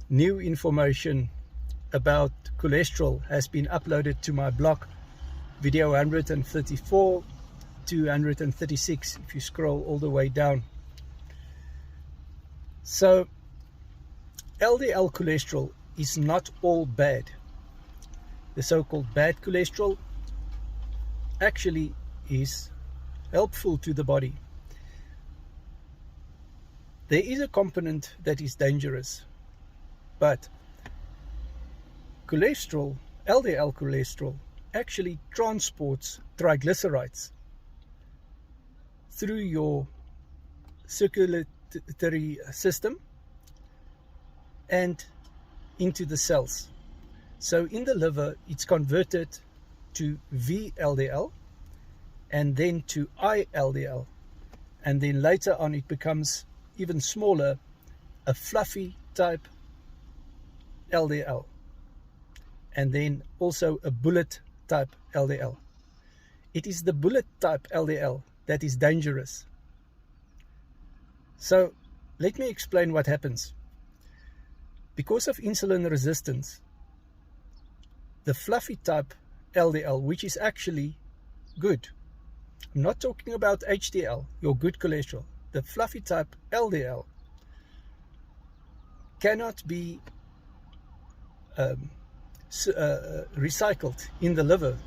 new information about cholesterol has been uploaded to my blog, video 134 to 136, if you scroll all the way down. So LDL cholesterol is not all bad. The so-called bad cholesterol actually is helpful to the body. There is a component that is dangerous, but cholesterol, LDL cholesterol, actually transports triglycerides through your circulatory system and into the cells. So in the liver, it's converted to VLDL and then to ILDL, and then later on it becomes even smaller, a fluffy type LDL, and then also a bullet type LDL. It is the bullet type LDL that is dangerous. So let me explain what happens. Because of insulin resistance, the fluffy type LDL, which is actually good, I'm not talking about HDL, your good cholesterol, the fluffy type LDL cannot be recycled in the liver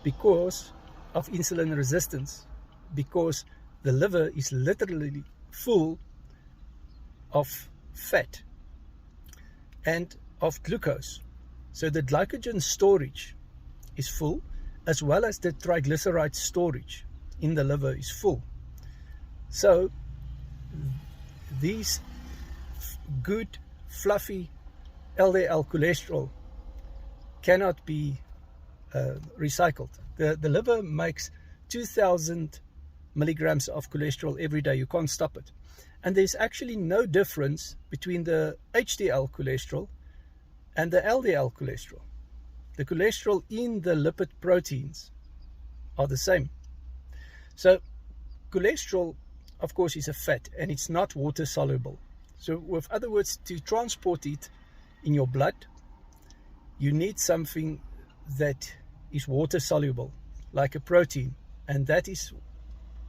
because of insulin resistance, because the liver is literally full of fat and of glucose. So the glycogen storage is full, as well as the triglyceride storage in the liver is full. So these good fluffy LDL cholesterol cannot be recycled. The liver makes 2000 milligrams of cholesterol every day. You can't stop it. And there's actually no difference between the HDL cholesterol and the LDL cholesterol. The cholesterol in the lipid proteins are the same. So cholesterol, of course, is a fat, and it's not water soluble. So with other words, to transport it in your blood, you need something that is water soluble, like a protein, and that is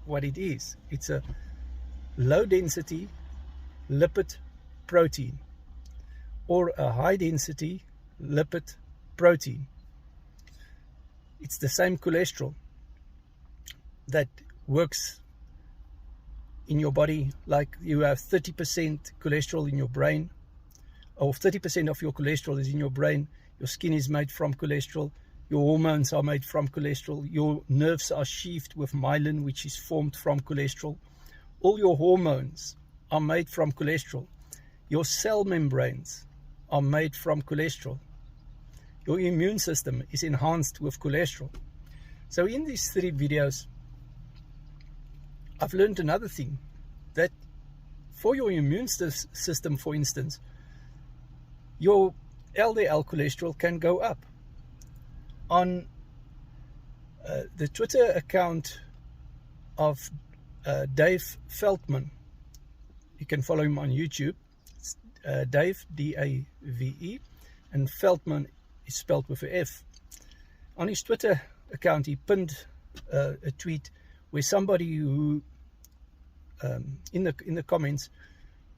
what it is. It's a low density lipid protein, or a high density lipid protein. It's the same cholesterol that works in your body. Like you have 30% cholesterol in your brain, or 30% of your cholesterol is in your brain. Your skin is made from cholesterol. Your hormones are made from cholesterol. Your nerves are sheathed with myelin, which is formed from cholesterol. All your hormones are made from cholesterol. Your cell membranes are made from cholesterol. Your immune system is enhanced with cholesterol. So in these 3 videos, I've learned another thing, that for your immune system, for instance, your LDL cholesterol can go up. On the Twitter account of Dave Feldman, you can follow him on YouTube. It's Dave, D-A-V-E, and Feldman is spelled with an F. On his Twitter account, he pinned a tweet where somebody who in the comments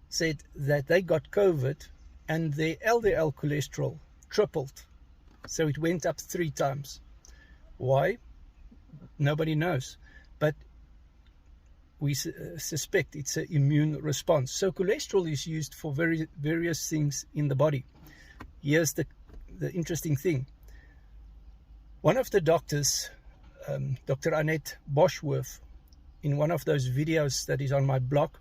said that they got COVID and their LDL cholesterol tripled. So it went up 3 times. Why? Nobody knows. But we suspect it's an immune response. So cholesterol is used for various things in the body. Here's the interesting thing. One of the doctors, Dr. Annette Boschworth, in one of those videos that is on my blog,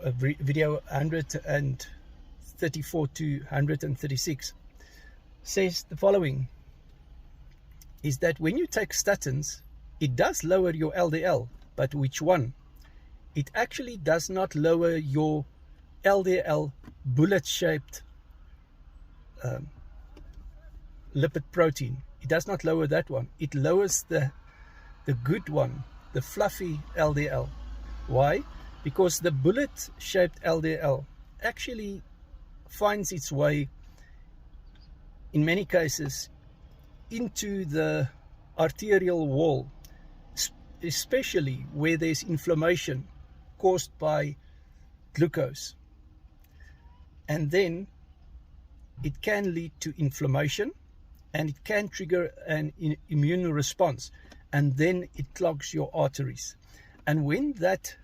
video 134 to 136, says the following, is that when you take statins, it does lower your LDL, but which one? It actually does not lower your LDL bullet-shaped lipid protein. It does not lower that one. It lowers the good one, the fluffy LDL. Why? Because the bullet-shaped LDL actually finds its way, in many cases, into the arterial wall, especially where there's inflammation caused by glucose. And then it can lead to inflammation, and it can trigger an immune response, and then it clogs your arteries. And when that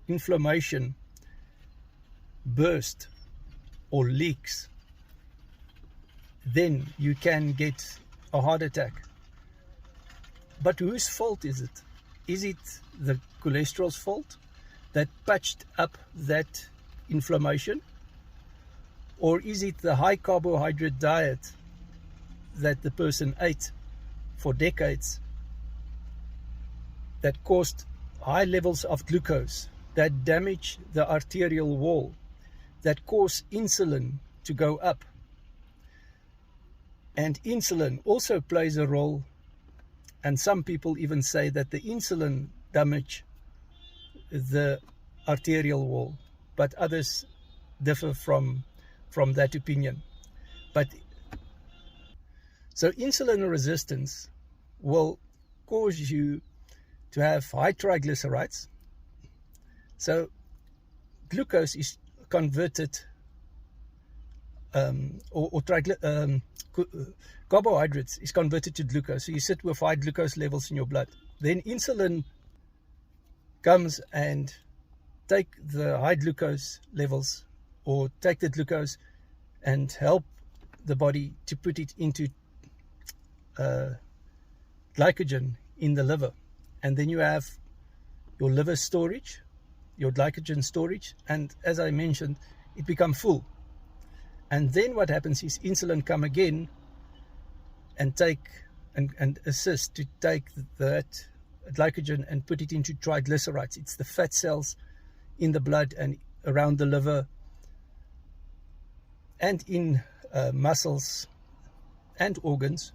inflammation bursts or leaks, then you can get a heart attack. But whose fault is it? Is it the cholesterol's fault that patched up that inflammation? Or is it the high carbohydrate diet that the person ate for decades that caused high levels of glucose, that damage the arterial wall, that cause insulin to go up? And insulin also plays a role, and some people even say that the insulin damage the arterial wall, but others differ from that opinion. But so insulin resistance will cause you to have high triglycerides. So glucose is converted, carbohydrates is converted to glucose. So you sit with high glucose levels in your blood. Then insulin comes and take the high glucose levels, or take the glucose and help the body to put it into glycogen in the liver. And then you have your liver storage, your glycogen storage, and as I mentioned, it becomes full. And then what happens is insulin come again and take and assist to take that glycogen and put it into triglycerides. It's the fat cells in the blood and around the liver and in muscles and organs.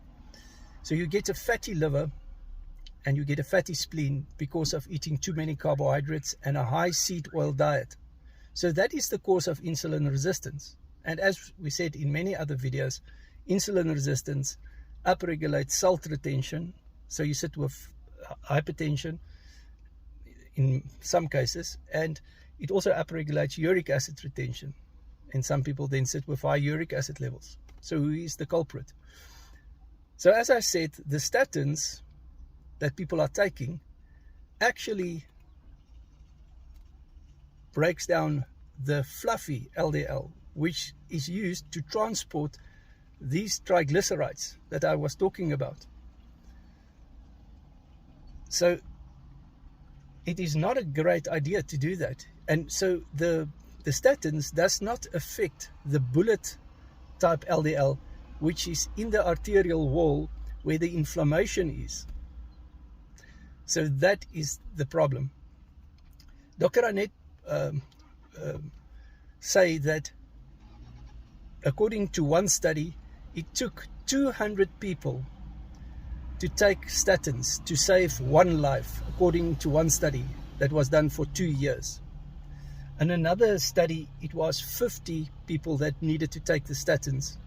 So you get a fatty liver and you get a fatty spleen because of eating too many carbohydrates and a high seed oil diet. So that is the cause of insulin resistance. And as we said in many other videos, insulin resistance upregulates salt retention. So you sit with hypertension in some cases, and it also upregulates uric acid retention. And some people then sit with high uric acid levels. So who is the culprit? So as I said, the statins that people are taking actually breaks down the fluffy LDL, which is used to transport these triglycerides that I was talking about. So it is not a great idea to do that. And so the statins does not affect the bullet type LDL, which is in the arterial wall where the inflammation is. So that is the problem. Dr. Annette say that according to one study, it took 200 people to take statins to save one life, according to one study that was done for 2 years. And another study, it was 50 people that needed to take the statins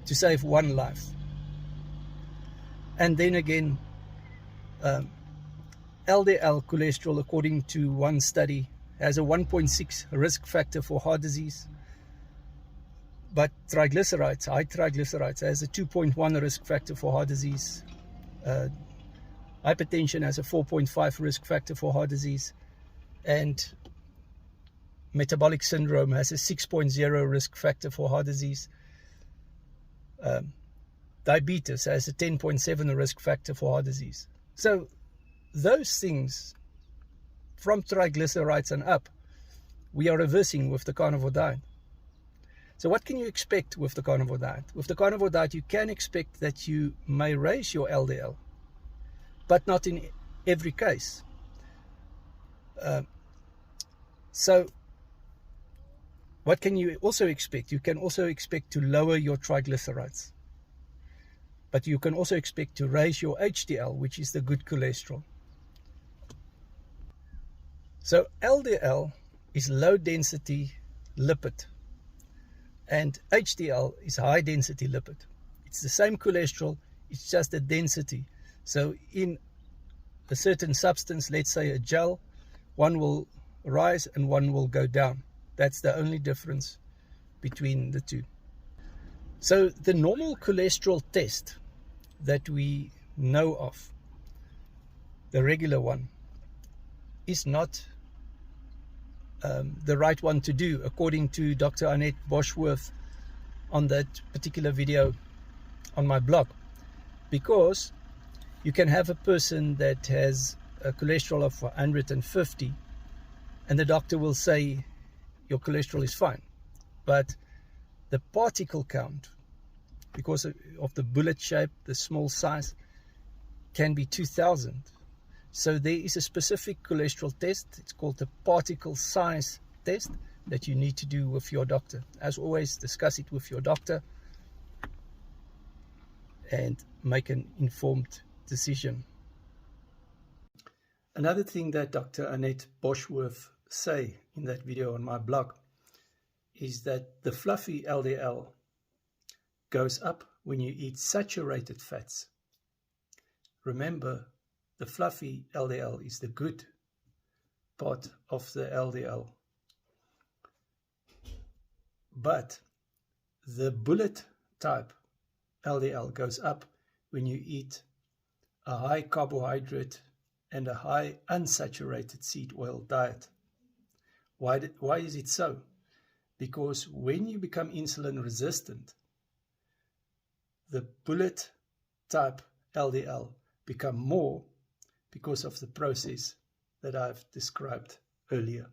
to save one life. And then again, LDL cholesterol, according to one study, has a 1.6 risk factor for heart disease. But triglycerides, high triglycerides, has a 2.1 risk factor for heart disease. Hypertension has a 4.5 risk factor for heart disease. And metabolic syndrome has a 6.0 risk factor for heart disease. Diabetes has a 10.7 risk factor for heart disease. So those things, from triglycerides and up, we are reversing with the carnivore diet. So what can you expect with the carnivore diet? With the carnivore diet, you can expect that you may raise your LDL, but not in every case. So what can you also expect? You can also expect to lower your triglycerides. But you can also expect to raise your HDL, which is the good cholesterol. So LDL is low density lipid, and HDL is high density lipid. It's the same cholesterol, it's just a density. So in a certain substance, let's say a gel, one will rise and one will go down. That's the only difference between the two. So the normal cholesterol test that we know of, the regular one, is not the right one to do, according to Dr. Annette Boschworth on that particular video on my blog, because you can have a person that has a cholesterol of 150 and the doctor will say your cholesterol is fine, but the particle count, because of the bullet shape, the small size, can be 2000. So there is a specific cholesterol test. It's called the particle size test that you need to do with your doctor. As always, discuss it with your doctor and make an informed decision. Another thing that Dr. Annette Boschworth say in that video on my blog is that the fluffy LDL goes up when you eat saturated fats. Remember, the fluffy LDL is the good part of the LDL. But the bullet type LDL goes up when you eat a high carbohydrate and a high unsaturated seed oil diet. Why is it so? Because when you become insulin resistant, the bullet type LDL become more because of the process that I've described earlier.